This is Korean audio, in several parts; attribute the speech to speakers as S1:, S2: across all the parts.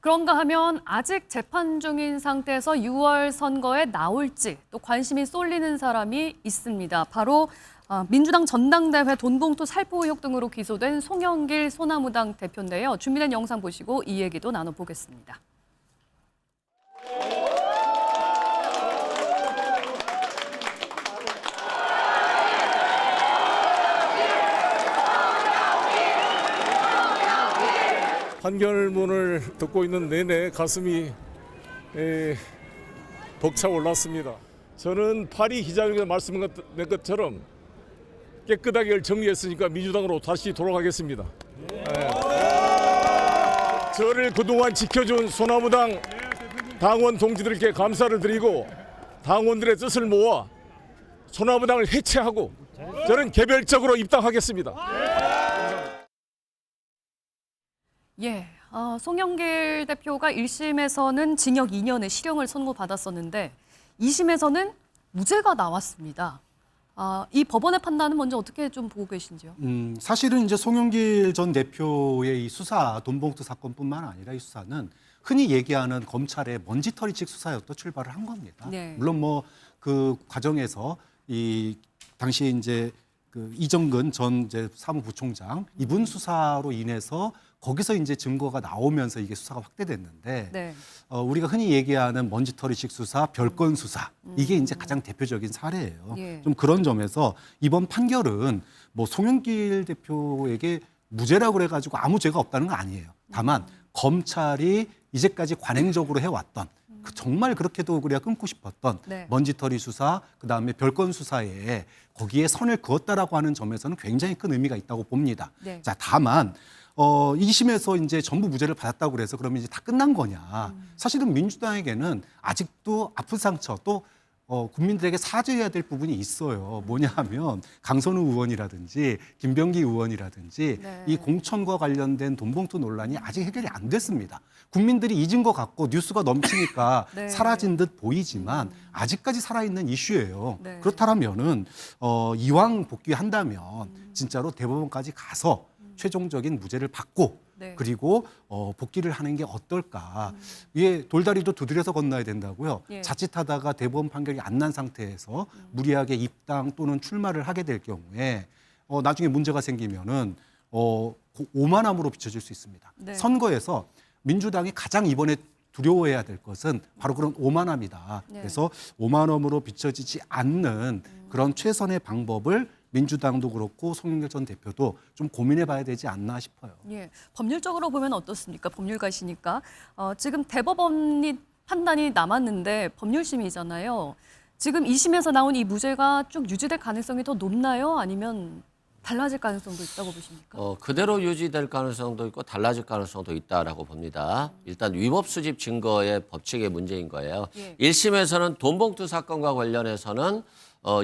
S1: 그런가 하면 아직 재판 중인 상태에서 6월 선거에 나올지 또 관심이 쏠리는 사람이 있습니다. 바로 민주당 전당대회 돈봉투 살포 의혹 등으로 기소된 송영길 소나무당 대표인데요. 준비된 영상 보시고 이 얘기도 나눠보겠습니다.
S2: 판결문을 듣고 있는 내내 가슴이 벅차올랐습니다. 저는 파리 기자회견에 말씀드린 것처럼 깨끗하게 정리했으니까 민주당으로 다시 돌아가겠습니다. 저를 그동안 지켜준 소나무당 당원 동지들께 감사를 드리고 당원들의 뜻을 모아 소나무당을 해체하고 저는 개별적으로 입당하겠습니다.
S1: 송영길 대표가 1심에서는 징역 2년의 실형을 선고받았었는데 2심에서는 무죄가 나왔습니다. 이 법원의 판단은 먼저 어떻게 좀 보고 계신지요?
S3: 사실은 이제 송영길 전 대표의 이 수사, 돈봉투 사건뿐만 아니라 이 수사는 흔히 얘기하는 검찰의 먼지털이식 수사였던 출발을 한 겁니다.
S1: 네.
S3: 물론 뭐 그 과정에서 이 당시 이제 그 이정근 전 이제 사무부총장 이분 수사로 인해서 거기서 이제 증거가 나오면서 이게 수사가 확대됐는데
S1: 네.
S3: 우리가 흔히 얘기하는 먼지털이식 수사, 별건 수사 이게 이제 가장 대표적인 사례예요.
S1: 예.
S3: 좀 그런 점에서 이번 판결은 뭐 송영길 대표에게 무죄라고 그래가지고 아무 죄가 없다는 건 아니에요. 다만 검찰이 이제까지 관행적으로 해왔던 그 정말 그렇게도 우리가 끊고 싶었던
S1: 네.
S3: 먼지털이 수사, 그다음에 별건 수사에 거기에 선을 그었다라고 하는 점에서는 굉장히 큰 의미가 있다고 봅니다.
S1: 네.
S3: 자, 다만 2심에서 이제 전부 무죄를 받았다고 그래서 그러면 이제 다 끝난 거냐? 사실은 민주당에게는 아직도 아픈 상처 또 국민들에게 사죄해야 될 부분이 있어요. 뭐냐 하면 강선우 의원이라든지 김병기 의원이라든지
S1: 네.
S3: 이 공천과 관련된 돈봉투 논란이 아직 해결이 안 됐습니다. 국민들이 잊은 것 같고 뉴스가 넘치니까
S1: 네.
S3: 사라진 듯 보이지만 아직까지 살아있는 이슈예요.
S1: 네.
S3: 그렇다면은 이왕 복귀한다면 진짜로 대법원까지 가서 최종적인 무죄를 받고
S1: 네.
S3: 그리고 복귀를 하는 게 어떨까. 이게 돌다리도 두드려서 건너야 된다고요.
S1: 예.
S3: 자칫하다가 대법원 판결이 안 난 상태에서 무리하게 입당 또는 출마를 하게 될 경우에 나중에 문제가 생기면은 오만함으로 비춰질 수 있습니다.
S1: 네.
S3: 선거에서 민주당이 가장 이번에 두려워해야 될 것은 바로 그런 오만함이다.
S1: 네.
S3: 그래서 오만함으로 비춰지지 않는 그런 최선의 방법을 민주당도 그렇고 송영길 전 대표도 좀 고민해 봐야 되지 않나 싶어요.
S1: 예, 법률적으로 보면 어떻습니까? 법률가시니까. 지금 대법원이 판단이 남았는데 법률심이잖아요. 지금 2심에서 나온 이 무죄가 쭉 유지될 가능성이 더 높나요? 아니면 달라질 가능성도 있다고 보십니까?
S4: 그대로 유지될 가능성도 있고 달라질 가능성도 있다라고 봅니다. 일단 위법 수집 증거의 법칙의 문제인 거예요.
S1: 예.
S4: 1심에서는 돈봉투 사건과 관련해서는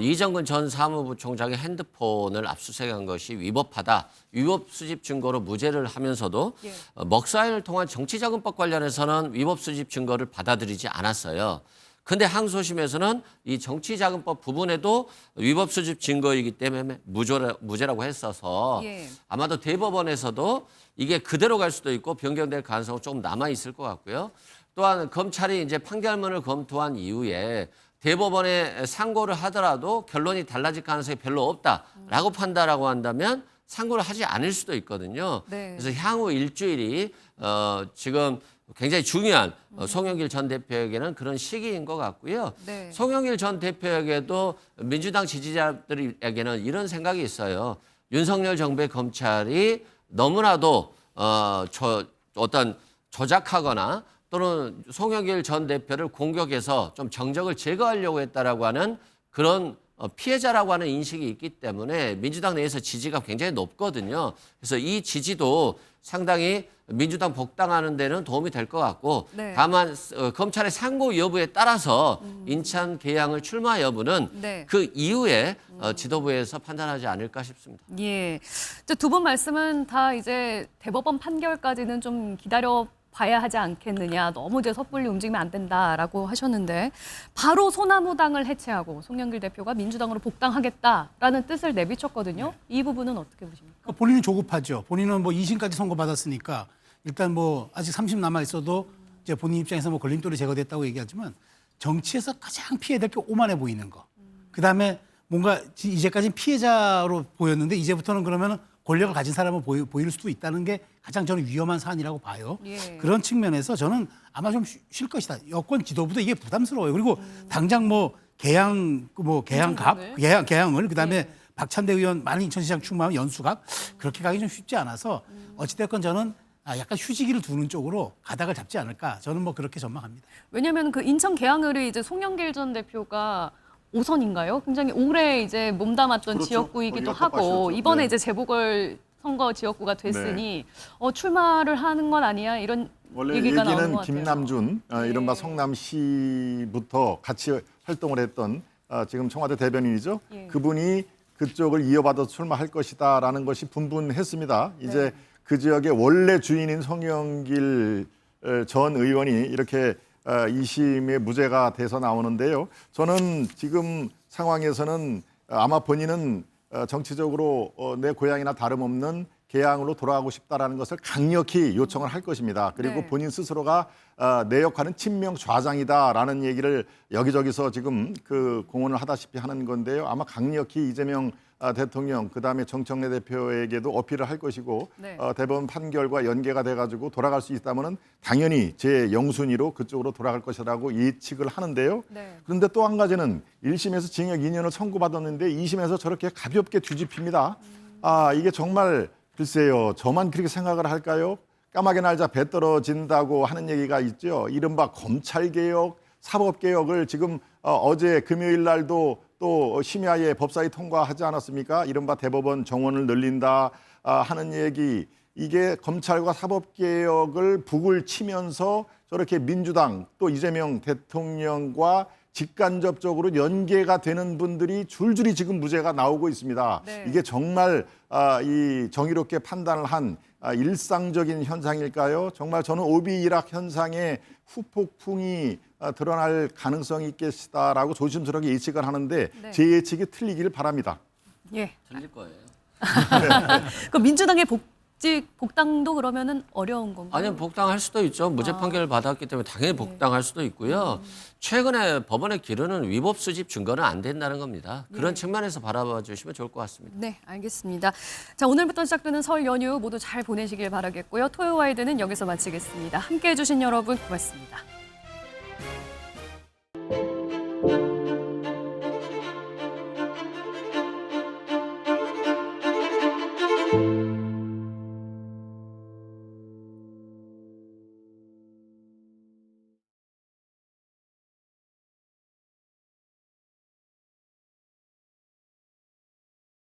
S4: 이정근 전 사무부총장의 핸드폰을 압수수색한 것이 위법하다. 위법 수집 증거로 무죄를 하면서도
S1: 예.
S4: 먹사인을 통한 정치자금법 관련해서는 위법 수집 증거를 받아들이지 않았어요. 근데 항소심에서는 이 정치자금법 부분에도 위법 수집 증거이기 때문에 무죄라고 했어서
S1: 예.
S4: 아마도 대법원에서도 이게 그대로 갈 수도 있고 변경될 가능성은 조금 남아 있을 것 같고요. 또한 검찰이 이제 판결문을 검토한 이후에 대법원에 상고를 하더라도 결론이 달라질 가능성이 별로 없다라고 판단하고 한다면 상고를 하지 않을 수도 있거든요.
S1: 네.
S4: 그래서 향후 일주일이 지금 굉장히 중요한 송영길 전 대표에게는 그런 시기인 것 같고요.
S1: 네.
S4: 송영길 전 대표에게도 민주당 지지자들에게는 이런 생각이 있어요. 윤석열 정부의 검찰이 너무나도 어떤 조작하거나 또는 송영길 전 대표를 공격해서 좀 정적을 제거하려고 했다라고 하는 그런 피해자라고 하는 인식이 있기 때문에 민주당 내에서 지지가 굉장히 높거든요. 그래서 이 지지도 상당히 민주당 복당하는 데는 도움이 될 것 같고
S1: 네.
S4: 다만 검찰의 상고 여부에 따라서 인천 계양을 출마 여부는
S1: 네.
S4: 그 이후에 지도부에서 판단하지 않을까 싶습니다.
S1: 예. 두 분 말씀은 다 이제 대법원 판결까지는 좀 기다려 봐야 하지 않겠느냐. 너무 이제 섣불리 움직이면 안 된다라고 하셨는데 바로 소나무당을 해체하고 송영길 대표가 민주당으로 복당하겠다라는 뜻을 내비쳤거든요. 이 부분은 어떻게 보십니까?
S5: 본인이 조급하죠. 본인은 뭐 2심까지 선고받았으니까 일단 뭐 아직 30 남아 있어도 이제 본인 입장에서 뭐 걸림돌이 제거됐다고 얘기하지만 정치에서 가장 피해될 게 오만해 보이는 거. 그다음에 뭔가 이제까지는 피해자로 보였는데 이제부터는 그러면 권력을 가진 사람을 보일 수도 있다는 게 가장 저는 위험한 사안이라고 봐요.
S1: 예.
S5: 그런 측면에서 저는 아마 좀 쉴 것이다. 여권 지도부도 이게 부담스러워요. 그리고 당장 뭐 개항을 그다음에
S1: 예.
S5: 박찬대 의원 만일 인천시장 출마하면 연수각 그렇게 가기 좀 쉽지 않아서 어찌됐건 저는 약간 휴지기를 두는 쪽으로 가닥을 잡지 않을까 저는 뭐 그렇게 전망합니다.
S1: 왜냐하면 그 인천 계양을이 이제 송영길 전 대표가 5선인가요? 굉장히 오래 이제 몸담았던
S6: 그렇죠.
S1: 지역구이기도
S6: 거기가
S1: 하고
S6: 텃밭이었죠.
S1: 이번에
S6: 네.
S1: 이제 재보궐 선거 지역구가 됐으니 출마를 하는 건 아니야 이런
S6: 원래
S1: 얘기가 나오는
S6: 얘기는
S1: 것 같아요.
S6: 김남준
S1: 네.
S6: 이른바 성남시부터 같이 활동을 했던 지금 청와대 대변인이죠.
S1: 예.
S6: 그분이 그쪽을 이어받아서 출마할 것이다라는 것이 분분했습니다. 이제
S1: 네.
S6: 그 지역의 원래 주인인 성영길 전 의원이 이렇게 2심에 무죄가 돼서 나오는데요. 저는 지금 상황에서는 아마 본인은 정치적으로 내 고향이나 다름없는 계양으로 돌아가고 싶다라는 것을 강력히 요청을 할 것입니다. 그리고
S1: 네.
S6: 본인 스스로가 내 역할은 친명 좌장이다라는 얘기를 여기저기서 지금 그 공언을 하다시피 하는 건데요. 아마 강력히 이재명 대통령 그다음에 정청래 대표에게도 어필을 할 것이고
S1: 네.
S6: 대법원 판결과 연계가 돼가지고 돌아갈 수 있다면은 당연히 제 영순위로 그쪽으로 돌아갈 것이라고 예측을 하는데요.
S1: 네.
S6: 그런데 또 한 가지는 1심에서 징역 2년을 선고받았는데 2심에서 저렇게 가볍게 뒤집힙니다. 이게 정말 글쎄요. 저만 그렇게 생각을 할까요? 까마귀 날자 배 떨어진다고 하는 얘기가 있죠. 이른바 검찰개혁, 사법개혁을 지금 어제 금요일 날도 또 심야에 법사위 통과하지 않았습니까? 이른바 대법원 정원을 늘린다 하는 얘기. 이게 검찰과 사법개혁을 북을 치면서 저렇게 민주당 또 이재명 대통령과 직간접적으로 연계가 되는 분들이 줄줄이 지금 무죄가 나오고 있습니다.
S1: 네.
S6: 이게 정말 이 정의롭게 판단을 한 일상적인 현상일까요? 정말 저는 오비이락 현상의 후폭풍이 드러날 가능성이 있겠다라고 조심스럽게 예측을 하는데
S1: 네.
S6: 제 예측이 틀리기를 바랍니다.
S1: 예.
S4: 틀릴 거예요.
S1: 그 민주당의 복당도 그러면은 어려운 건가요?
S4: 아니면 복당할 수도 있죠. 무죄 판결을 받았기 때문에 당연히 복당할 수도 있고요. 최근에 법원의 기류는 위법 수집 증거는 안 된다는 겁니다. 그런 측면에서 바라봐 주시면 좋을 것 같습니다.
S1: 네, 알겠습니다. 자, 오늘부터 시작되는 설 연휴 모두 잘 보내시길 바라겠고요. 토요와이드는 여기서 마치겠습니다. 함께해 주신 여러분 고맙습니다.